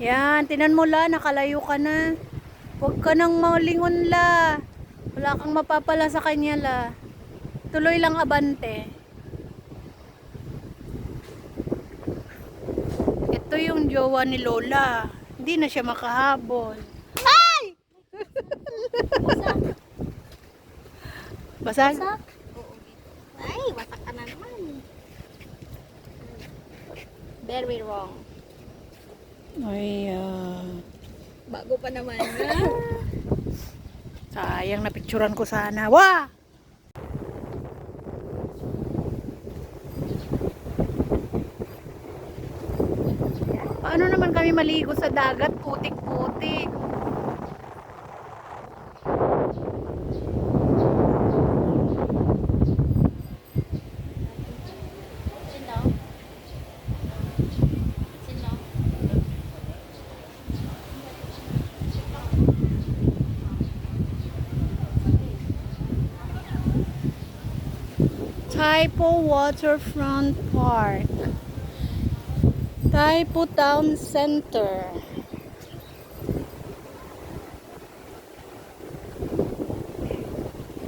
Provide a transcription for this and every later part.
Yan, tinan mo la, nakalayo ka na. Huwag ka nang malingon la. Wala kang mapapala sa kanya la. Tuloy lang abante. Ito yung jowa ni Lola. Hindi na siya makahabol. Ay! Basag? Wasak? Oo. Ay, wasak ka na naman. Very wrong. Ay, Bago pa naman. sayang na picturean ko sana. Wah! Paano naman kami maligo sa dagat? Putik-putik. Sino? Sino? Taipo Waterfront Park. Taipo Town Center.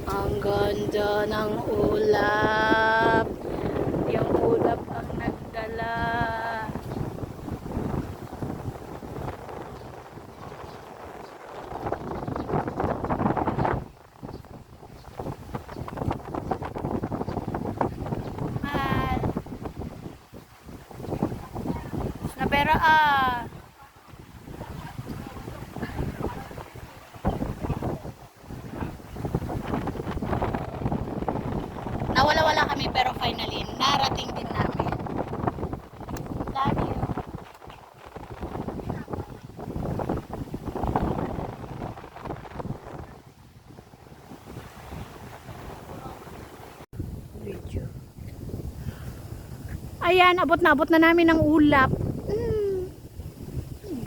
Ang ganda ng ulap. Yung ulap ang nagdala. Mahal. Napera Nawala-wala kami pero finally narating din namin. Love you. Video. Ayan, abot na namin ng ulap.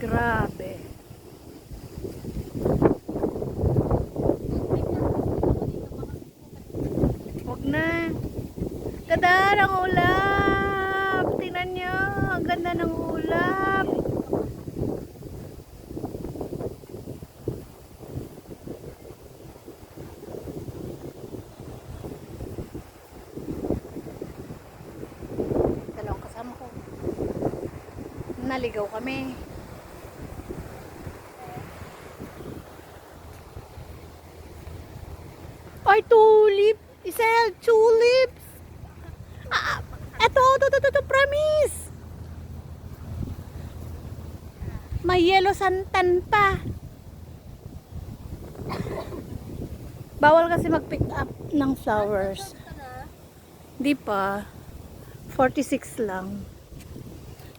Grabe. Huwag na. Ganda ng ulap. Tingnan nyo. Ang ganda ng ulap. Dalawang kasama ko. Naligaw kami. Ay, tulip. Isel, tulips. Eto, to, promise. May yellow santan pa. Bawal kasi mag-pick up ng flowers. Di pa. 46 lang.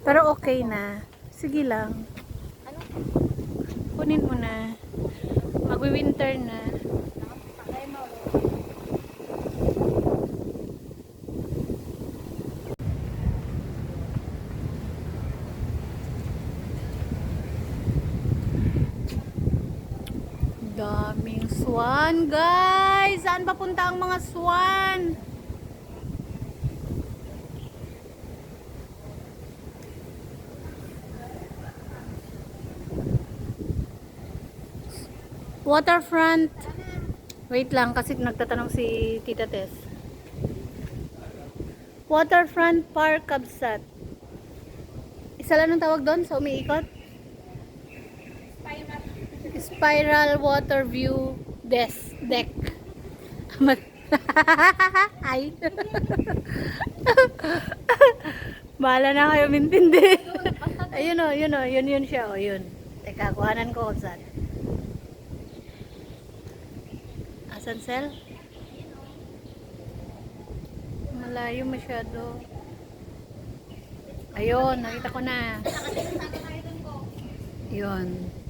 Pero okay na. Sige lang. Kunin mo na. Magwi-winter na. Daming swan, guys. Saan papunta ang mga swan? Waterfront. Wait lang kasi nagtatanong si Tita Tess. Waterfront Park Kabsat. Isa lang ang tawag doon sa umiikot? Spiral Water View Deck. Ay. Bahala na kayo mintindi. Ayun o, yun siya o, yun. Teka, kuhanan ko kung saan. Asan, Sel? Malayo masyado. Ayun, nakita ko na. Yun.